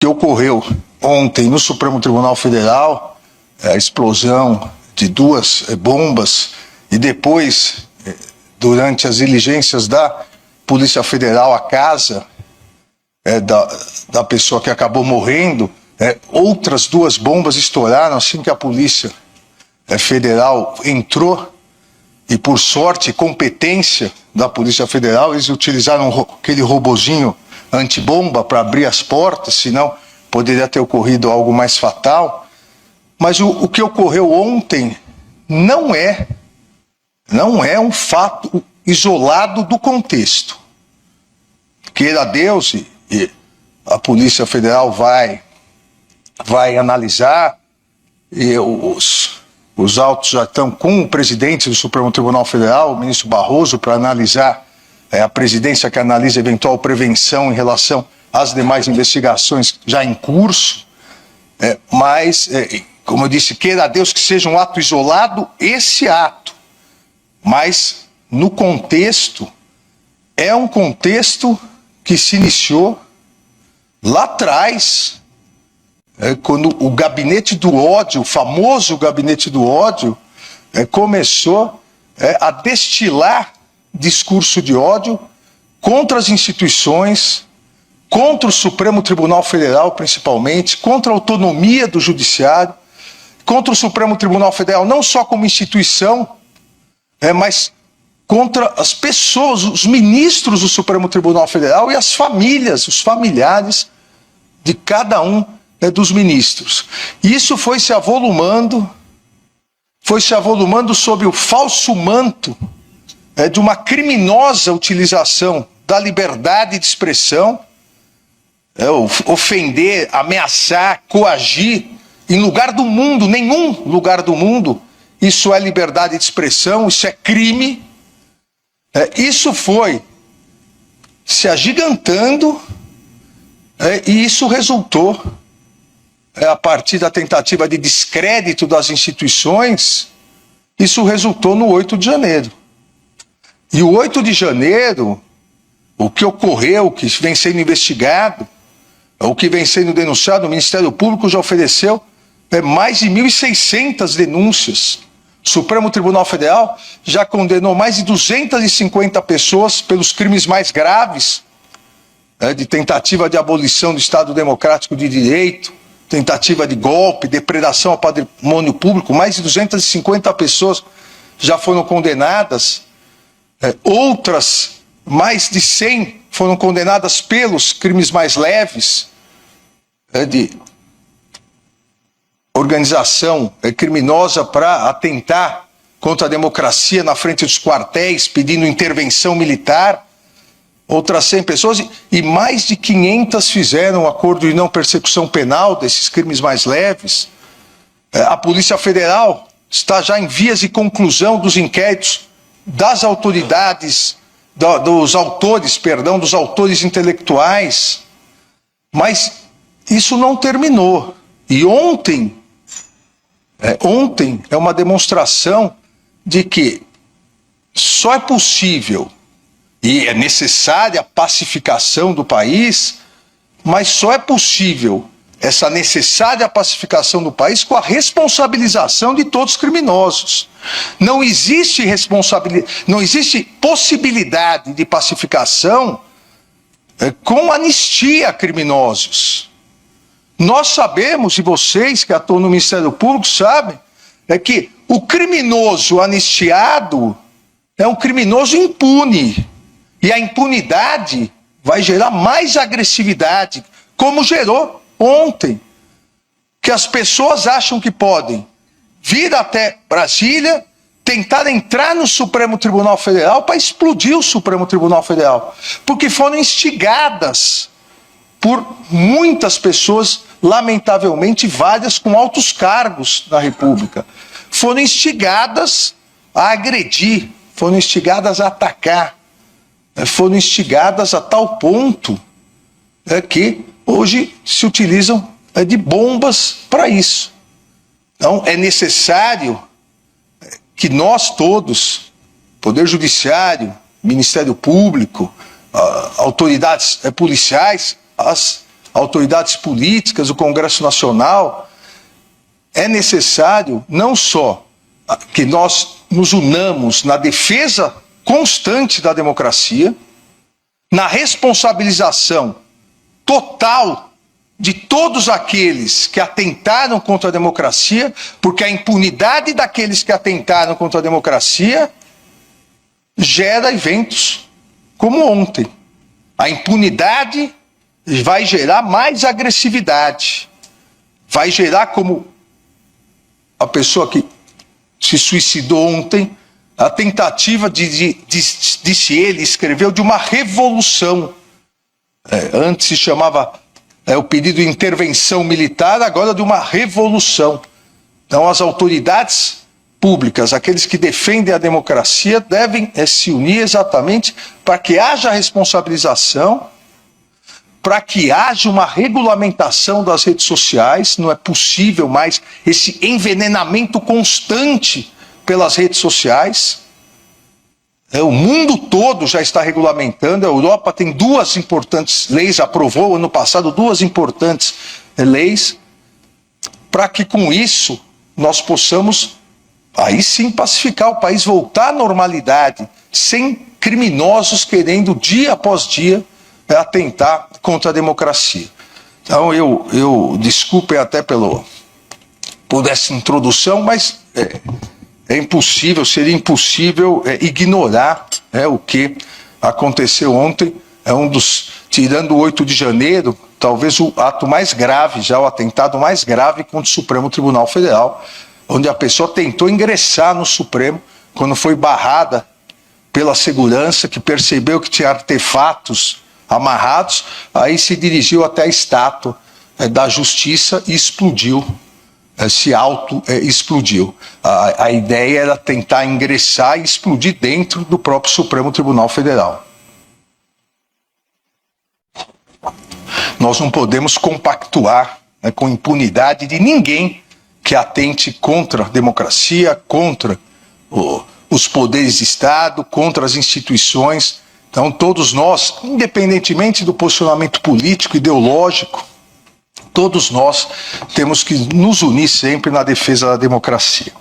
que ocorreu ontem no Supremo Tribunal Federal, a explosão de 2 bombas e depois, durante as diligências da Polícia Federal, a casa da pessoa que acabou morrendo, outras 2 bombas estouraram assim que a Polícia Federal entrou e, por sorte e competência da Polícia Federal, eles utilizaram aquele robozinho antibomba para abrir as portas, senão poderia ter ocorrido algo mais fatal. Mas o que ocorreu ontem não é um fato isolado do contexto. Queira Deus, e a Polícia Federal vai analisar, e os autos já estão com o presidente do Supremo Tribunal Federal, o ministro Barroso, para analisar, a presidência que analisa eventual prevenção em relação às demais investigações já em curso, mas, como eu disse, queira Deus que seja um ato isolado, esse ato, mas no contexto, é um contexto que se iniciou lá atrás, quando o gabinete do ódio, o famoso gabinete do ódio, começou a destilar discurso de ódio contra as instituições, contra o Supremo Tribunal Federal principalmente, contra a autonomia do Judiciário, contra o Supremo Tribunal Federal não só como instituição, mas contra as pessoas, os ministros do Supremo Tribunal Federal e as famílias, os familiares de cada um dos ministros. Isso foi se avolumando sob o falso manto de uma criminosa utilização da liberdade de expressão, ofender, ameaçar, coagir, em lugar do mundo, nenhum lugar do mundo, isso é liberdade de expressão, isso é crime. Isso foi se agigantando e isso resultou, a partir da tentativa de descrédito das instituições, isso resultou no 8 de janeiro. E o 8 de janeiro, o que ocorreu, o que vem sendo investigado, o que vem sendo denunciado, o Ministério Público já ofereceu mais de 1.600 denúncias. O Supremo Tribunal Federal já condenou mais de 250 pessoas pelos crimes mais graves, de tentativa de abolição do Estado Democrático de Direito, tentativa de golpe, depredação ao patrimônio público. Mais de 250 pessoas já foram condenadas, outras, mais de 100 foram condenadas pelos crimes mais leves, de organização criminosa para atentar contra a democracia na frente dos quartéis, pedindo intervenção militar. Outras 100 pessoas, e mais de 500 fizeram acordo de não persecução penal desses crimes mais leves. A Polícia Federal está já em vias de conclusão dos inquéritos das autoridades, dos autores intelectuais. Mas isso não terminou. E ontem é uma demonstração de que só é possível e é necessária a pacificação do país, mas só é possível essa necessária pacificação do país com a responsabilização de todos os criminosos. Não existe possibilidade de pacificação com anistia a criminosos. Nós sabemos, e vocês que atuam no Ministério Público sabem, que o criminoso anistiado é um criminoso impune. E a impunidade vai gerar mais agressividade, como gerou ontem. Que as pessoas acham que podem vir até Brasília, tentar entrar no Supremo Tribunal Federal para explodir o Supremo Tribunal Federal. Porque foram instigadas por muitas pessoas, lamentavelmente várias com altos cargos na República. Foram instigadas a agredir, foram instigadas a atacar. Foram instigadas a tal ponto que hoje se utilizam de bombas para isso. Então é necessário que nós todos, Poder Judiciário, Ministério Público, autoridades policiais, autoridades políticas, o Congresso Nacional, é necessário não só que nós nos unamos na defesa constante da democracia, na responsabilização total de todos aqueles que atentaram contra a democracia, porque a impunidade daqueles que atentaram contra a democracia gera eventos como ontem. A impunidade vai gerar mais agressividade, vai gerar, como a pessoa que se suicidou ontem, a tentativa disse ele, escreveu, de uma revolução. Antes se chamava o pedido de intervenção militar, agora de uma revolução. Então as autoridades públicas, aqueles que defendem a democracia, devem se unir exatamente para que haja responsabilização, para que haja uma regulamentação das redes sociais. Não é possível mais esse envenenamento constante pelas redes sociais. O mundo todo já está regulamentando, a Europa tem 2 importantes leis, aprovou ano passado 2 importantes leis, para que com isso nós possamos, aí sim, pacificar o país, voltar à normalidade, sem criminosos querendo dia após dia atentar contra a democracia. Então eu desculpem até por essa introdução, mas seria impossível ignorar o que aconteceu ontem. Tirando o 8 de janeiro, talvez o ato mais grave, o atentado mais grave contra o Supremo Tribunal Federal, onde a pessoa tentou ingressar no Supremo, quando foi barrada pela segurança, que percebeu que tinha artefatos amarrados, aí se dirigiu até a estátua da Justiça e explodiu. Se auto-explodiu. A ideia era tentar ingressar e explodir dentro do próprio Supremo Tribunal Federal. Nós não podemos compactuar com impunidade de ninguém que atente contra a democracia, contra os poderes de Estado, contra as instituições. Então todos nós, independentemente do posicionamento político, ideológico, todos nós temos que nos unir sempre na defesa da democracia.